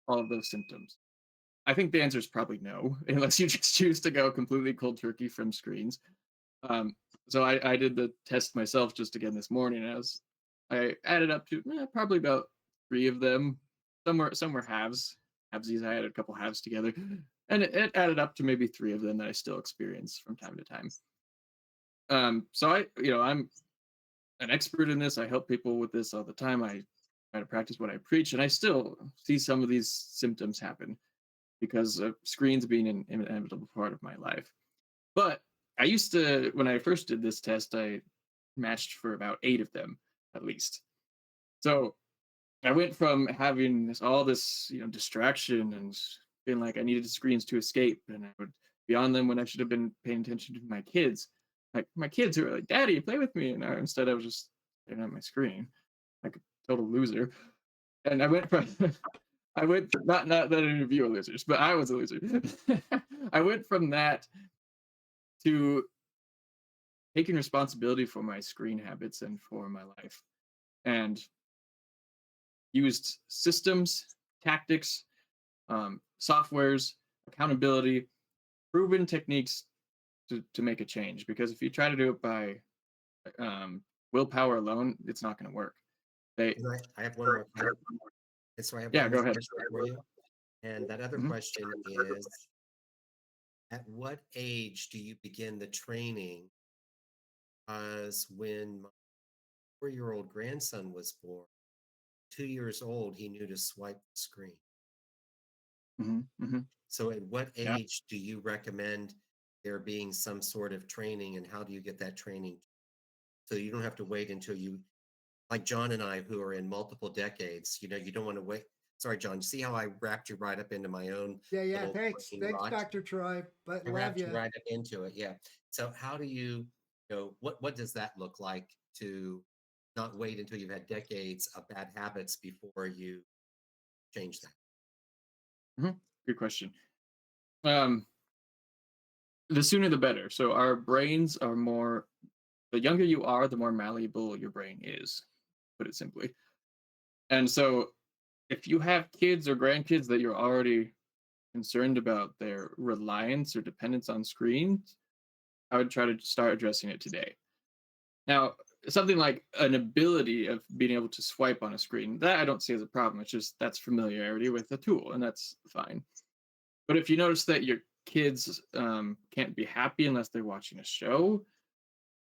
all of those symptoms? I think the answer is probably no, unless you just choose to go completely cold turkey from screens. Um, so I did the test myself just again this morning. I added up to probably about 3 of them. Some were halvesies. I added a couple halves together, and it added up to maybe 3 of them that I still experience from time to time. So I'm an expert in this. I help people with this all the time. I try to practice what I preach, and I still see some of these symptoms happen because of screens being an inevitable part of my life. But I used to, when I first did this test, I matched for about 8 of them at least. So I went from having all this, distraction and feeling like I needed screens to escape, and I would be on them when I should have been paying attention to my kids. Like my kids who were like, "Daddy, play with me," and instead I was just staring at my screen, like a total loser. And I went from, not that any of you are losers, but I was a loser. I went from that to taking responsibility for my screen habits and for my life, and used systems, tactics, softwares, accountability, proven techniques to make a change. Because if you try to do it by willpower alone, it's not going to work. And I have one more question. And so I have Yeah, one go more ahead. question for you. And that other Mhm. question is, at what age do you begin the training? Because when my 4-year-old grandson was born, 2 years old, he knew to swipe the screen. Mm-hmm. So, at what Yeah. age do you recommend there being some sort of training, and how do you get that training so you don't have to wait until you, like John and I, who are in multiple decades, you don't want to wait. Sorry, John. See how I wrapped you right up into my own Yeah. little Thanks. brain Thanks, rot? Dr. Troy. But I love wrapped you you. right up into it. Yeah. So, how do what does that look like to not wait until you've had decades of bad habits before you change that? Good question. The sooner the better. So our brains are more. The younger you are, the more malleable your brain is. Put it simply. And so, if you have kids or grandkids that you're already concerned about their reliance or dependence on screens, I would try to start addressing it today. Now, something like an ability of being able to swipe on a screen, that I don't see as a problem. It's just that's familiarity with the tool, and that's fine. But if you notice that your kids can't be happy unless they're watching a show,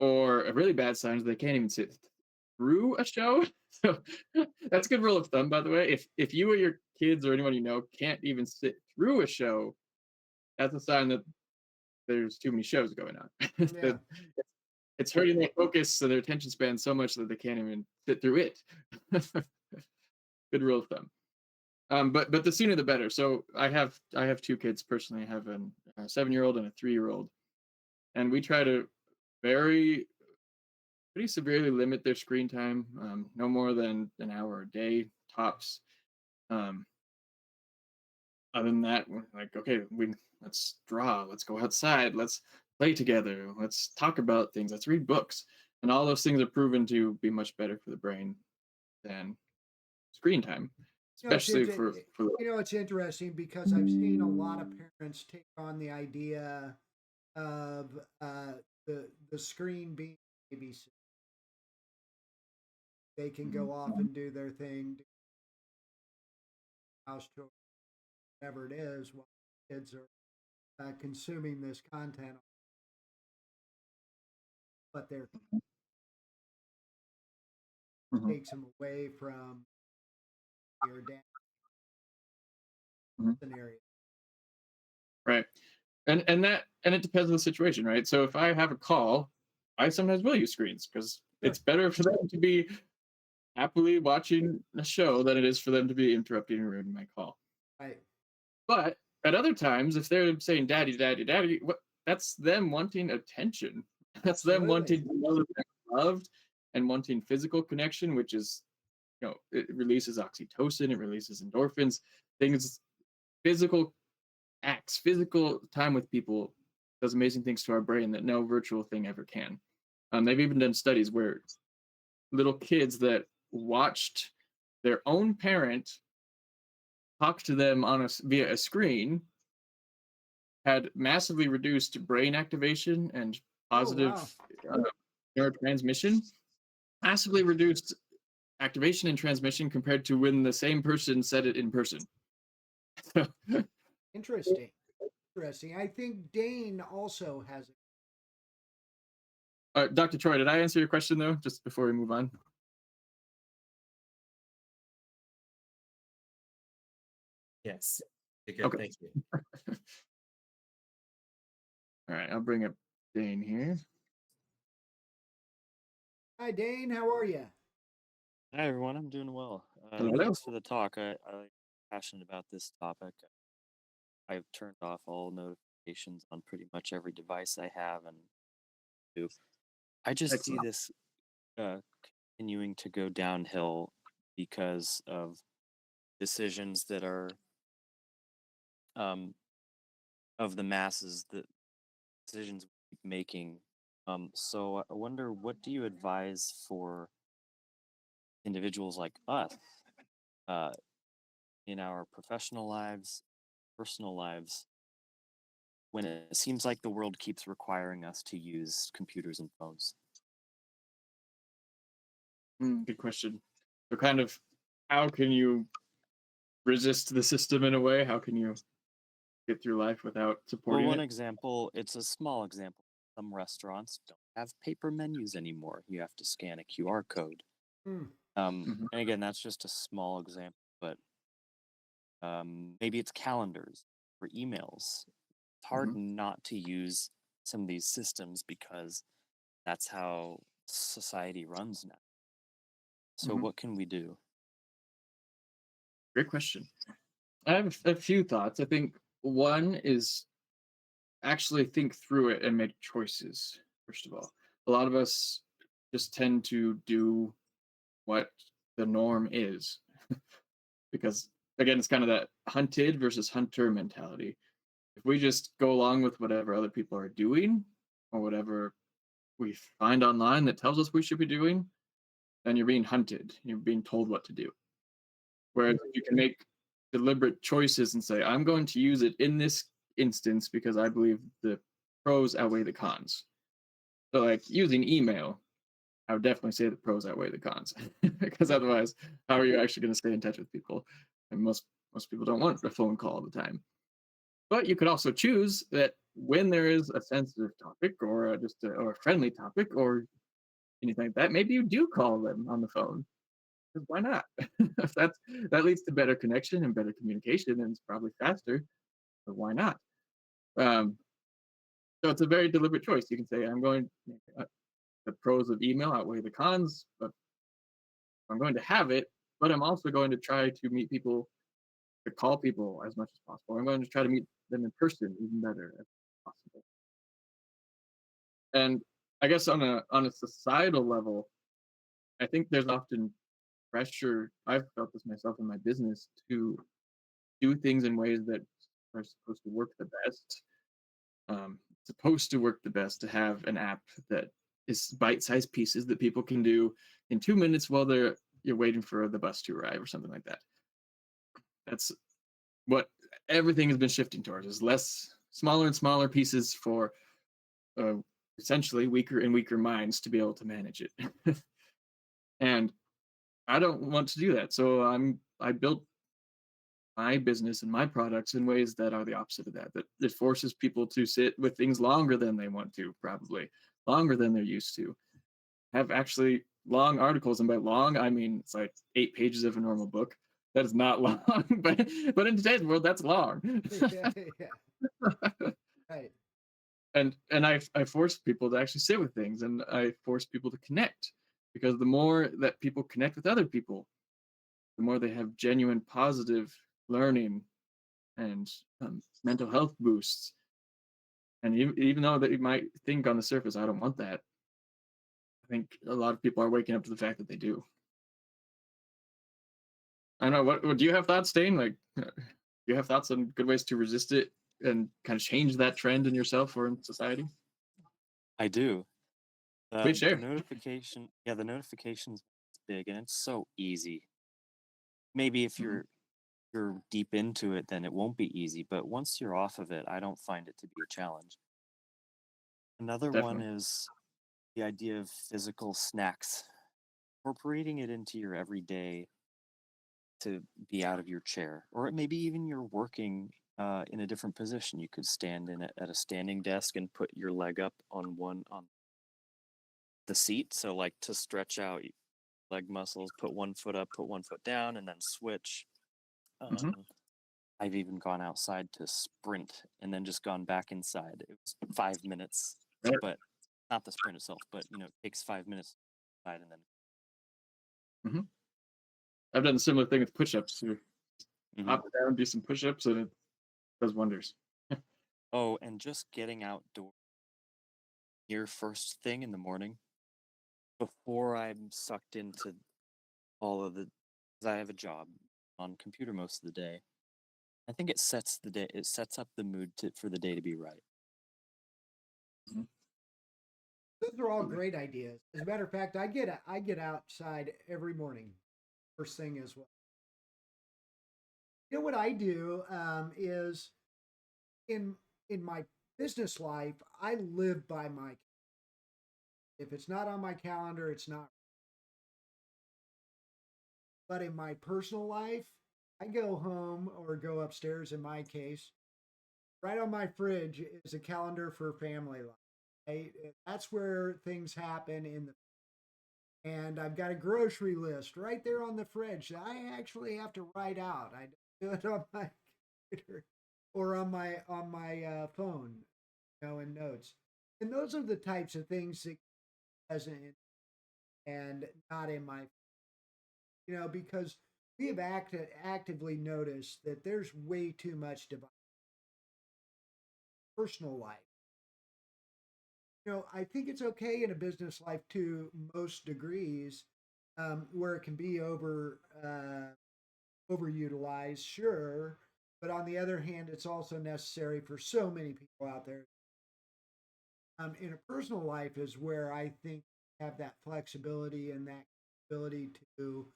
or a really bad sign is they can't even sit through a show. So that's a good rule of thumb, by the way. If you or your kids or anyone you know can't even sit through a show, that's a sign that there's too many shows going on. Yeah. That it's hurting their focus and their attention span so much that they can't even sit through it. Good rule of thumb. But the sooner the better. So I have two kids personally. I have a 7-year-old and a 3-year-old, and we try to very pretty severely limit their screen time. No more than an hour a day tops. Um, Other than that, we're like, okay, let's draw, let's go outside, let's play together, let's talk about things, let's read books, and all those things are proven to be much better for the brain than screen time, You know, it's especially inter- for it's interesting because I've seen a lot of parents take on the idea of the screen being babysitter. They can go off and do their thing, do house chores, whatever it is, while kids are consuming this content. But there Mhm, takes them away from your dad mhm. scenario. Right. And it depends on the situation, right? So if I have a call, I sometimes will use screens because Sure. it's better for them to be happily watching a show than it is for them to be interrupting and ruining my call. Right. But at other times, if they're saying "daddy, daddy, daddy," that's them wanting attention. That's them Absolutely. wanting to know that they're loved and wanting physical connection, which is, it releases oxytocin, it releases endorphins, things, physical acts, physical time with people does amazing things to our brain that no virtual thing ever can. They've even done studies where little kids that watched their own parent talk to them via a screen had massively reduced brain activation and Oh, positive wow. uh, neurotransmission, massively reduced activation and transmission compared to when the same person said it in person. Interesting. Interesting. I think Dane also has it. Dr. Troy, did I answer your question though, just before we move on? Yes. Good. Okay. Thank you. All right, I'll bring up Dane here. Hi, Dane. How are you? Hi everyone, I'm doing well. Hello. Thanks for the talk. I'm passionate about this topic. I've turned off all notifications on pretty much every device I have, and I just see Excellent. this uh, continuing to go downhill because of decisions that are um, of the masses, the decisions we keep making. So I wonder, what do you advise for individuals like us uh, in our professional lives, personal lives, when it seems like the world keeps requiring us to use computers and phones? Good question. So, kind of, how can you resist the system in a way? How can you get through life without Well, supporting one it? example, it's a small example. Some restaurants don't have paper menus anymore. You have to scan a QR code. Mm. And again, that's just a small example, but maybe it's calendars or emails. It's hard not to use some of these systems because that's how society runs now. So what can we do? Great question. I have a few thoughts. I think one is actually think through it and make choices, first of all. A lot of us just tend to do what the norm is because, again, it's kind of that hunted versus hunter mentality. If we just go along with whatever other people are doing or whatever we find online that tells us we should be doing, then you're being hunted. You're being told what to do. Whereas if you can make deliberate choices and say, I'm going to use it in this instance because I believe the pros outweigh the cons. So, like using email, I would definitely say the pros outweigh the cons because otherwise, how are you actually going to stay in touch with people? And most people don't want a phone call all the time. But you could also choose that when there is a sensitive topic or or a friendly topic or anything like that, maybe you do call them on the phone. Because why not? If that leads to better connection and better communication, and it's probably faster. But why not? Um, so it's a very deliberate choice. You can say, "I'm going." The pros of email outweigh the cons, but I'm going to have it. But I'm also going to try to meet people, to call people as much as possible. I'm going to try to meet them in person even better as possible. And I guess on a societal level, I think there's often pressure. I've felt this myself in my business to do things in ways that are supposed to work the best. Supposed to work the best to have an app that is bite-sized pieces that people can do in 2 minutes while you're waiting for the bus to arrive or something like that. That's what everything has been shifting towards, is less smaller and smaller pieces for essentially weaker and weaker minds to be able to manage it. And I don't want to do that. So I built my business and my products in ways that are the opposite of that. That it forces people to sit with things longer than they want to, probably longer than they're used to. Have actually long articles, and by long I mean it's like 8 pages of a normal book. That is not long, but in today's world, that's long. Yeah, right. And I force people to actually sit with things, and I force people to connect, because the more that people connect with other people, the more they have genuine positive learning and mental health boosts. And even though that you might think on the surface, I don't want that, I think a lot of people are waking up to the fact that they do. I don't know. What do you have thoughts, Dane? Like, do you have thoughts on good ways to resist it and kind of change that trend in yourself or in society? I do. Please The share. notification, yeah, the notifications is big and it's so easy. Maybe if you're deep into it, then it won't be easy. But once you're off of it, I don't find it to be a challenge. Another one Definitely. is the idea of physical snacks, incorporating it into your everyday to be out of your chair, or maybe even you're working in a different position. You could stand at a standing desk and put your leg up on the seat. So like to stretch out leg muscles, put one foot up, put one foot down, and then switch. Mhm. I've even gone outside to sprint and then just gone back inside. It was 5 minutes, Right. but not the sprint itself, but it takes 5 minutes inside and then. I've done a similar thing with push-ups. You Mhm. hop down, do some push-ups, and it does wonders. Oh, and just getting outdoors here first thing in the morning before I'm sucked into all of the, because I have a job on computer most of the day. I think it sets the day. It sets up the mood for the day to be right. Those are all great ideas. As a matter of fact, I get outside every morning, first thing as well. You know what I do is in my business life, I live by my. If it's not on my calendar, it's not. But in my personal life, I go home or go upstairs. In my case, right on my fridge is a calendar for family life. right? That's where things happen in the. And I've got a grocery list right there on the fridge that I actually have to write out. I do it on my computer or on my phone, in notes. And those are the types of things that present and not in my, because we have actively noticed that there's way too much divided personal life. I think it's okay in a business life to most degrees, where it can be overutilized, sure. But on the other hand, it's also necessary for so many people out there. In a personal life is where I think have that flexibility and that ability to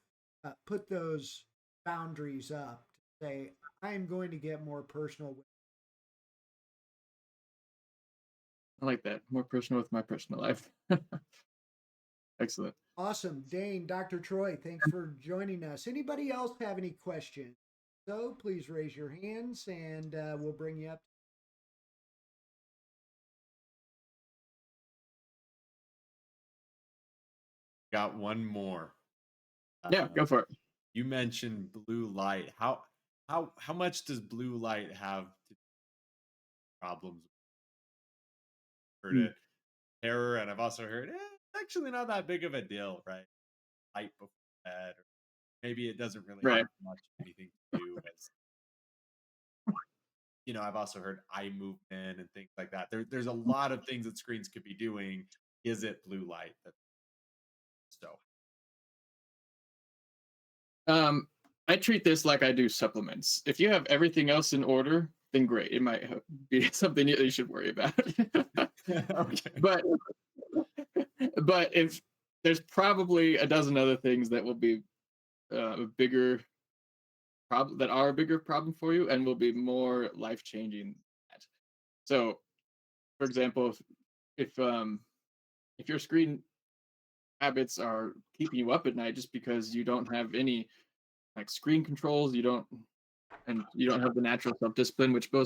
put those boundaries up to say, I'm going to get more personal. I like that. More personal with my personal life. Excellent. Awesome. Dane, Dr. Troy, thanks for joining us. Anybody else have any questions? So please raise your hands and we'll bring you up. Got one more. Yeah, go for it. You mentioned blue light. How much does blue light have to problems? Heard it terror, and I've also heard it's actually not that big of a deal, right? Light before bed, or maybe it doesn't really Right. have much anything to do with. I've also heard eye movement and things like that. There's a lot of things that screens could be doing. Is it blue light? I treat this like I do supplements. If you have everything else in order, then great. It might be something that you should worry about. Okay. But if there's probably a dozen other things that will be a bigger problem, that are a bigger problem for you and will be more life-changing than that. So, for example, if your screen habits are keeping you up at night just because you don't have any like screen controls, you don't have the natural self-discipline, which by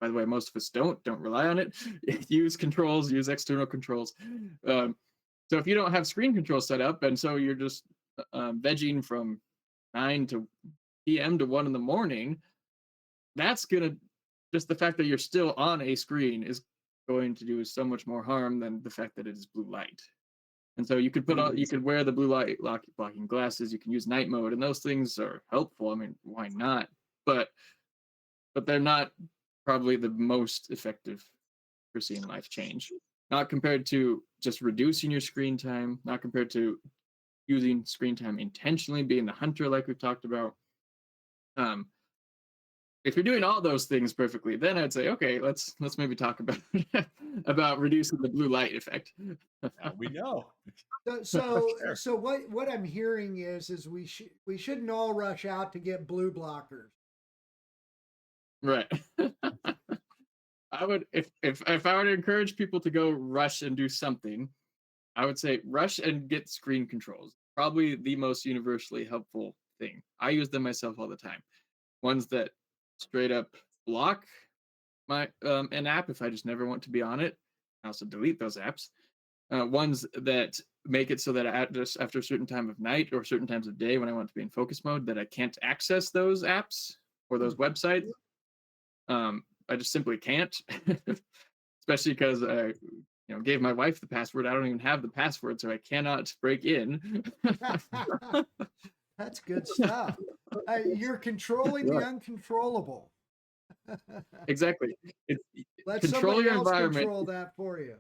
the way, most of us don't rely on it. Use controls, use external controls. So if you don't have screen controls set up, and so you're just vegging from 9 p.m. to 1 in the morning, that's gonna, just the fact that you're still on a screen is going to do so much more harm than the fact that it is blue light. And so you could wear the blue light blocking glasses. You can use night mode, and those things are helpful. I mean, why not? But they're not probably the most effective for seeing life change. Not compared to just reducing your screen time. Not compared to using screen time intentionally, being the hunter like we've talked about. If you're doing all those things perfectly, then I'd say, okay, let's maybe talk about about reducing the blue light effect. Now we know. So what I'm hearing is we shouldn't all rush out to get blue blockers. Right. I would, if I were to encourage people to go rush and do something, I would say rush and get screen controls. Probably the most universally helpful thing. I use them myself all the time. Ones that straight up block my an app if I just never want to be on it. I also delete those apps. Ones that make it so that just after a certain time of night or certain times of day when I want to be in focus mode, that I can't access those apps or those websites. I just simply can't, especially because I gave my wife the password. I don't even have the password, so I cannot break in. That's good stuff. You're controlling the uncontrollable. Exactly. Let Control somebody your else environment. control that for you.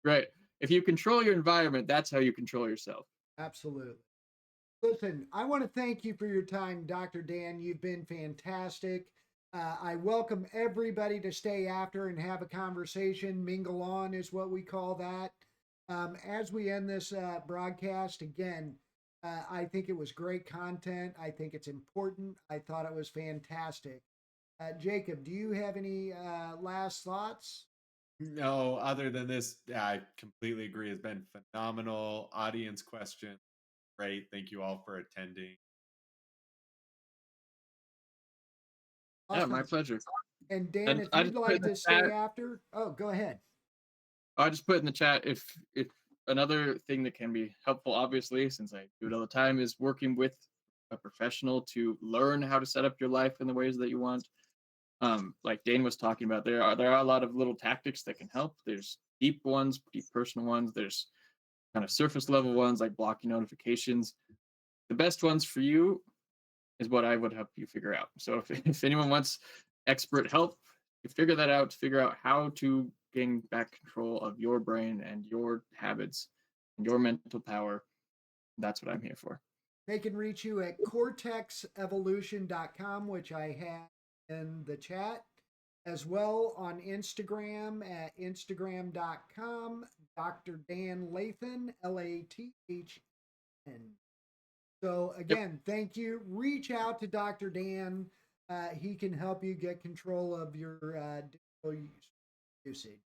Right. If you control your environment, that's how you control yourself. Absolutely. Listen, I want to thank you for your time, Dr. Dan. You've been fantastic. I welcome everybody to stay after and have a conversation. Mingle on is what we call that. As we end this broadcast, again, I think it was great content. I think it's important. I thought it was fantastic. Jacob, do you have any last thoughts? No, other than this, I completely agree. It's been phenomenal. Audience question. Great. Thank you all for attending. Awesome. Yeah, my pleasure. And Dan, And if I you'd just like put to stay after, oh, go ahead. I just put in the chat if another thing that can be helpful, obviously, since I do it all the time, is working with a professional to learn how to set up your life in the ways that you want. Like Dane was talking about, there are a lot of little tactics that can help. There's deep ones, deep personal ones. There's kind of surface level ones like blocking notifications. The best ones for you is what I would help you figure out. So if anyone wants expert help, you figure that out, figure out how to gain back control of your brain and your habits and your mental power. That's what I'm here for. They can reach you at cortexevolution.com, which I have in the chat, as well on Instagram at instagram.com, Dr. Dan Lathen, Lathen. So again, thank you. Reach out to Dr. Dan. He can help you get control of your digital usage.